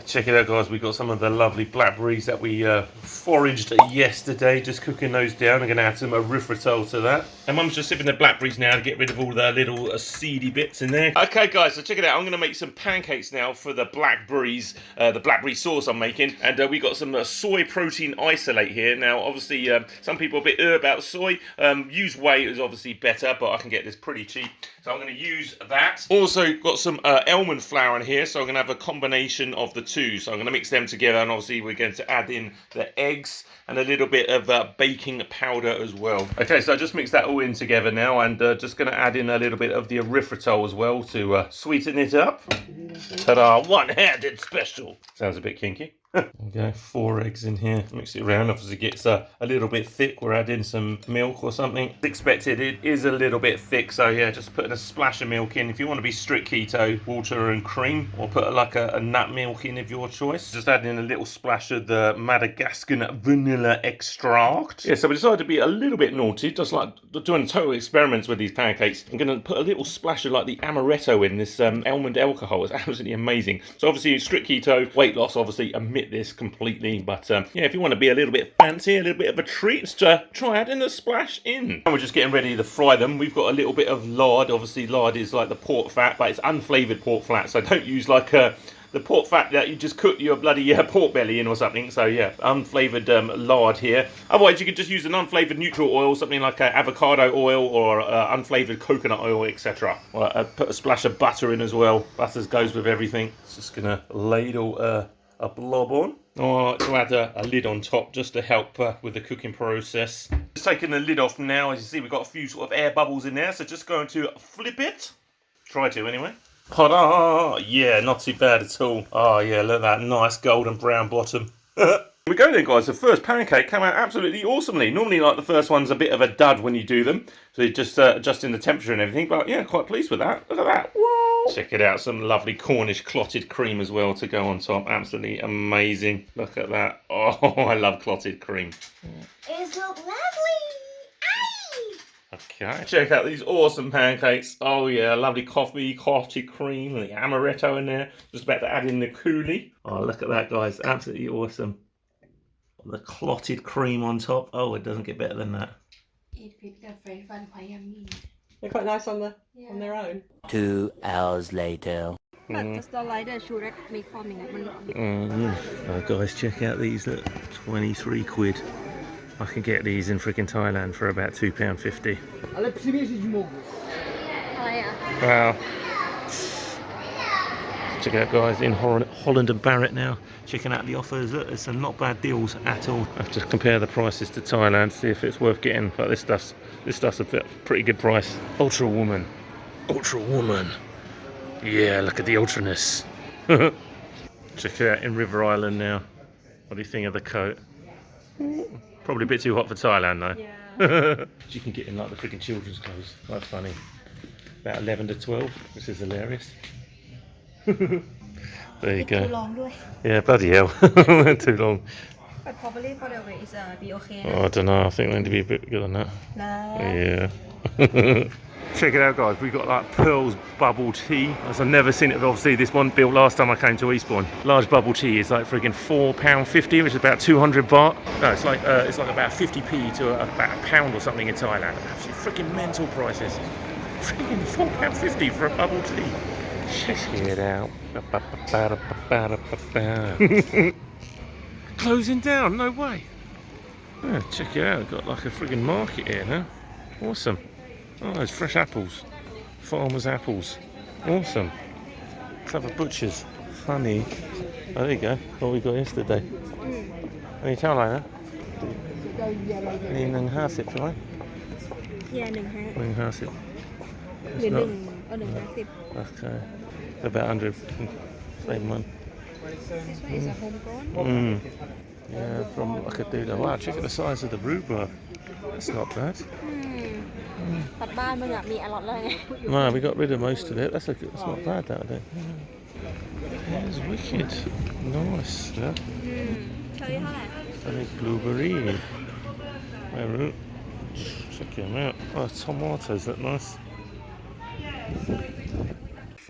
Check it out, guys. We got some of the lovely blackberries that we foraged yesterday. Just cooking those down. I'm going to add some erythritol to that. And Mum's just sipping the blackberries now to get rid of all the little seedy bits in there. Okay, guys, so check it out. I'm going to make some pancakes now for the blackberries, the blackberry sauce I'm making. And we got some soy protein isolate here. Now, obviously, some people are a bit about soy. Use whey is obviously better, but I can get this pretty cheap. So I'm going to use that. Also got some almond flour in here, so I'm going to have a combination of the two. So I'm going to mix them together, and obviously we're going to add in the eggs and a little bit of baking powder as well. Okay, so I just mixed that all in together now, and just going to add in a little bit of the erythritol as well to sweeten it up. Ta-da, one-handed special. Sounds a bit kinky. Okay, 4 eggs in here. Mix it around. Obviously it gets a little bit thick. We're adding some milk or something. As expected, it is a little bit thick, so yeah, just putting a splash of milk in. If you want to be strict keto, water and cream, or put like a nut milk in of your choice. Just adding a little splash of the Madagascan vanilla extract. Yeah, so we decided to be a little bit naughty, just like doing total experiments with these pancakes. I'm going to put a little splash of like the Amaretto in this almond alcohol. It's absolutely amazing. So obviously strict keto, weight loss, obviously this completely, but yeah, if you want to be a little bit fancy, a little bit of a treat, try adding a splash in. And we're just getting ready to fry them. We've got a little bit of lard. Obviously lard is like the pork fat, but it's unflavoured pork fat, so don't use like the pork fat that you just cook your bloody pork belly in or something. So yeah, unflavoured lard here. Otherwise you could just use an unflavoured neutral oil, something like avocado oil or unflavoured coconut oil, etc. Put a splash of butter in as well. Butter goes with everything. It's just gonna ladle a blob on. Or to add a lid on top just to help with the cooking process. Just taking the lid off now. As you see, we've got a few sort of air bubbles in there, so just going to flip it. Try to anyway. Ta-da! Yeah, not too bad at all. Oh yeah, look at that nice golden brown bottom. Here we go then, guys. The first pancake came out absolutely awesomely. Normally, like the first one's a bit of a dud when you do them, so you're just adjusting the temperature and everything. But yeah, quite pleased with that. Look at that. Whoa. Check it out. Some lovely Cornish clotted cream as well to go on top. Absolutely amazing. Look at that. Oh, I love clotted cream. It's look lovely. Aye. Okay. Check out these awesome pancakes. Oh yeah, lovely coffee, clotted cream, and the amaretto in there. Just about to add in the coulis. Oh, look at that, guys. Absolutely awesome. The clotted cream on top. Oh, it doesn't get better than that. Eat with the French one, quite yummy. They're quite nice on their own. 2 hours later. Just the lighter sugar make forming it. Oh, guys, check out these. Look, 23 quid. I can get these in freaking Thailand for about £2.50. Wow. Check it out, guys, in Holland Barrett now. Checking out the offers. Look, there's some not bad deals at all. I have to compare the prices to Thailand, see if it's worth getting. But this stuff's a pretty good price. Ultra woman. Yeah, look at the ultraness. Check it out in River Island now. What do you think of the coat? Probably a bit too hot for Thailand though. Yeah. You can get in like the freaking children's clothes. Quite funny. About 11 to 12. This is hilarious. There you go. Too longด้วย. Yeah, bloody hell. Too long. But probably for the waist be okay. Oh, I don't know. I think they need to be a bit bigger than that. No. Yeah. Check it out, guys. We've got like Pearl's bubble tea. As I've never seen it. Obviously, this one built last time I came to Eastbourne. Large bubble tea is like freaking £4.50, which is about 200 baht. No, it's like about 50p to about £1 or something in Thailand. Absolutely freaking mental prices. Freaking £4.50 for a bubble tea. Check it out. Closing down, no way. Yeah, check it out, got like a friggin' market here now. Awesome. Oh, there's fresh apples. Farmer's apples. Awesome. Let's have a butcher's. Funny. Oh, there you go. What we got yesterday. Any tell like that? Any nung hasip, right? Yeah, nung Nung hasip. Okay. About 100. Same one. This one is a homegrown. Yeah, from like a dude. Wow, check out the size of the rhubarb. That's not bad. Butบ้านมึงมีa lot เลย No, we got rid of most of it. That's not bad, that I think. Yeah, it's wicked. Nice. Yeah. เชยเท่าไหร่ I think blueberry. Check them out. Oh, tomatoes look nice.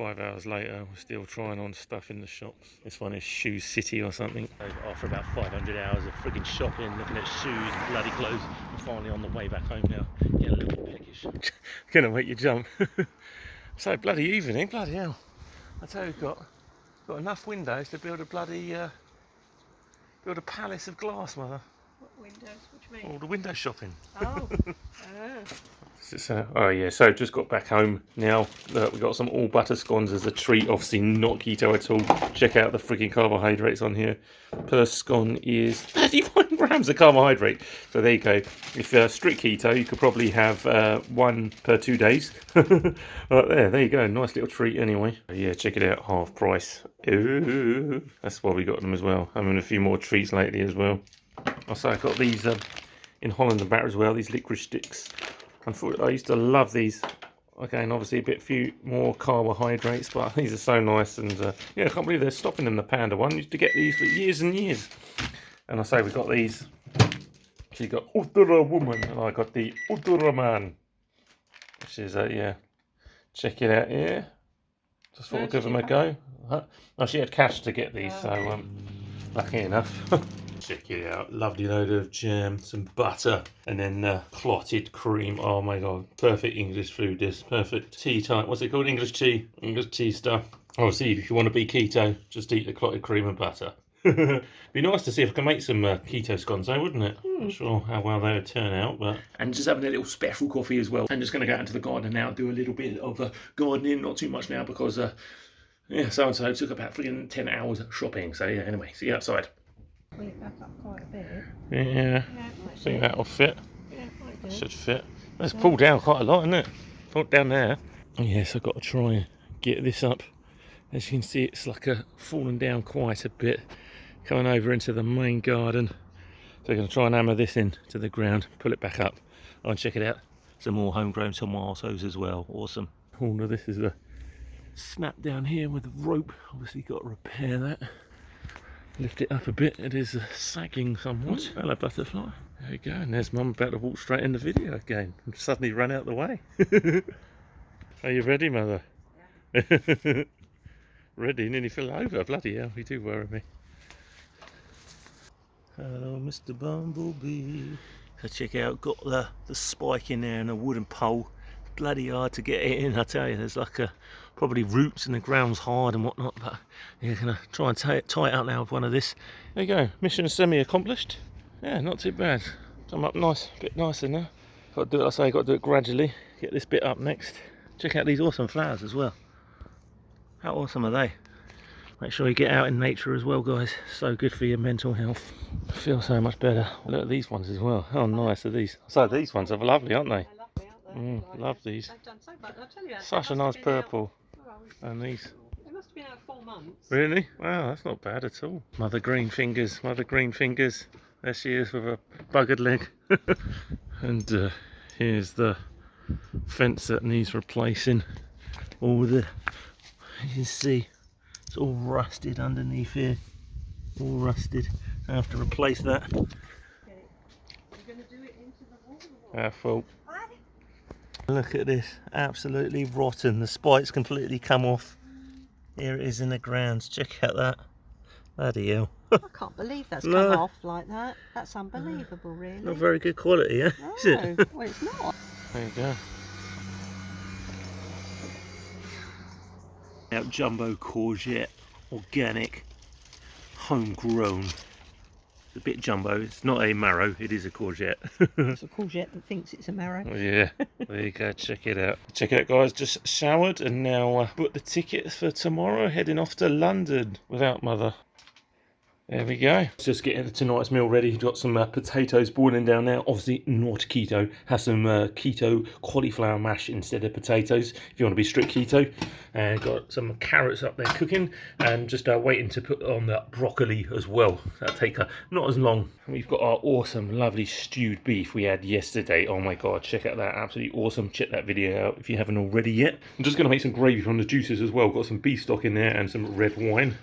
5 hours later, we're still trying on stuff in the shops. This one is Shoe City or something. After about 500 hours of frigging shopping, looking at shoes and bloody clothes, I'm finally on the way back home now. Getting a little bit peckish. Gonna make you jump. So bloody evening, bloody hell. I tell you, we've got enough windows to build a bloody build a palace of glass, mother. What windows? What do you mean? All the window shopping. Oh. Oh yeah, so just got back home now. We got some all butter scones as a treat. Obviously not keto at all. Check out the freaking carbohydrates on here. Per scone is 31 grams of carbohydrate. So there you go. If you're strict keto, you could probably have 1 per 2 days. Right there you go. Nice little treat anyway. Yeah, check it out. Half price. Ooh, that's why we got them as well. Having a few more treats lately as well. Also, I got these in Holland Barrett as well. These licorice sticks. Unfortunately, I used to love these. Again, obviously a few more carbohydrates, but these are so nice. And yeah, I can't believe they're stopping in the panda one. I used to get these for years and years. And I say we got these. She got Udura woman, and I got the Udura man, which is yeah. Check it out here. Just thought I'd give them a go. Oh, she had cash to get these, so lucky enough. Check it out, lovely load of jam, some butter, and then clotted cream. Oh my god, perfect English food this, perfect tea type. What's it called? English tea stuff. Obviously, if you want to be keto, just eat the clotted cream and butter. Be nice to see if I can make some keto scones though, wouldn't it? Not sure how well they would turn out, but... And just having a little special coffee as well. I'm just going to go out into the garden now, do a little bit of gardening, not too much now because, yeah, so-and-so took about freaking 10 hours shopping. So yeah, anyway, see you outside. Pull it back up quite a bit. Yeah, I think that'll fit. Yeah, might do. Should fit. Let's pull down quite a lot, isn't it? Pull it down there. Yes, I've got to try and get this up. As you can see, it's like fallen down quite a bit, coming over into the main garden. So I'm going to try and hammer this in to the ground, pull it back up. Oh, and check it out. Some more homegrown tomatoes as well. Awesome. All of this is a snap down here with a rope. Obviously got to repair that. Lift it up a bit, it is sagging somewhat. Hello butterfly. There we go, and there's Mum about to walk straight in the video again and suddenly run out the way. Are you ready, mother? Yeah. Ready, nearly fell over, bloody hell, you do worry me. Hello Mr. Bumblebee. So check out, got the spike in there and a wooden pole. Bloody hard to get it in, I tell you. There's like probably roots and the ground's hard and whatnot, but you're gonna try and tie it out now with one of this. There you go, mission semi-accomplished. Yeah, not too bad. Come up nice, a bit nicer now. Got to do it, I say, got to do it gradually. Get this bit up next. Check out these awesome flowers as well. How awesome are they? Make sure you get out in nature as well, guys. So good for your mental health. I feel so much better. Look at these ones as well. How nice are these? So these ones are lovely, aren't they? Love these. They've done so much. I'll tell you, Such a nice purple. And these. They must have been out 4 months. Really? Wow, that's not bad at all. Mother green fingers, mother green fingers. There she is with a buggered leg. And here's the fence that needs replacing. All the, you can see, it's all rusted underneath here. All rusted. I have to replace that. You're going to do it into the wall or what? Our fault. Look at this, absolutely rotten. The spike's completely come off. Here it is in the ground. Check out that. Bloody hell. I can't believe that's come off like that. That's unbelievable, really. Not very good quality, eh? No, Is it? well, it's not. There you go. Now, jumbo courgette, organic, homegrown. It's a bit jumbo. It's not a marrow, it is a courgette. It's a courgette that thinks it's a marrow. Oh, yeah, there you go, check it out. Check it out, guys, just showered and now booked the tickets for tomorrow, heading off to London without mother. There we go. Just getting tonight's meal ready. Got some potatoes boiling down there. Obviously not keto. Has some keto cauliflower mash instead of potatoes if you want to be strict keto. And got some carrots up there cooking. And just waiting to put on the broccoli as well. That'll take not as long. We've got our awesome, lovely stewed beef we had yesterday. Oh my god, check out that. Absolutely awesome. Check that video out if you haven't already yet. I'm just going to make some gravy from the juices as well. Got some beef stock in there and some red wine.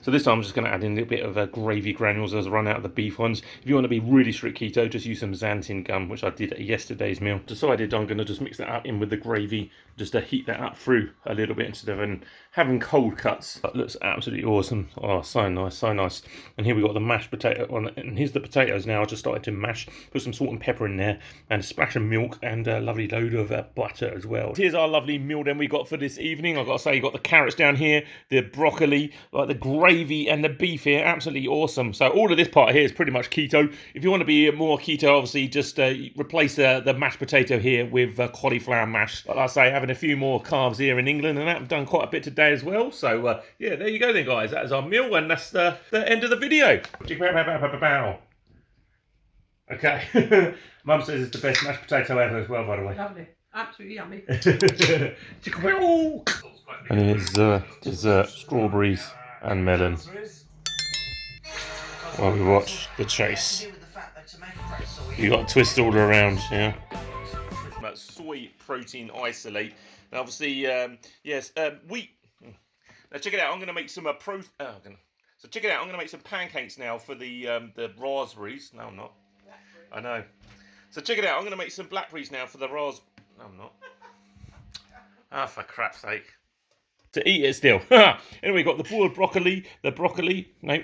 So this time I'm just going to add in a little bit of gravy granules as I run out of the beef ones. If you want to be really strict keto, just use some xanthin gum, which I did at yesterday's meal. Decided I'm going to just mix that up in with the gravy, just to heat that up through a little bit instead of having cold cuts. That looks absolutely awesome. Oh, so nice, so nice. And here we got the mashed potato one, and here's the potatoes now. I just started to mash, put some salt and pepper in there, and a splash of milk, and a lovely load of butter as well. Here's our lovely meal then we got for this evening. I've got to say, you got the carrots down here, the broccoli, like the gravy and the beef here, absolutely awesome. So all of this part here is pretty much keto. If you want to be more keto, obviously just replace the mashed potato here with cauliflower mash. Like I say, having a few more carbs here in England, and I've done quite a bit today as well. So yeah, there you go then, guys. That is our meal, and that's the end of the video. Okay. Mum says it's the best mashed potato ever as well, by the way. Lovely. Absolutely yummy. And here's dessert, strawberries and melon. While we watch the chase. You got a twist all around, yeah. That soy protein isolate. Now obviously, yes, wheat. Now check it out. I'm going to make some So check it out. I'm going to make some pancakes now for the raspberries. No, I'm not. I know. So check it out. I'm going to make some blackberries now for the No, I'm not. Ah, for crap's sake. To eat it still. Anyway, we've got the boiled broccoli, no,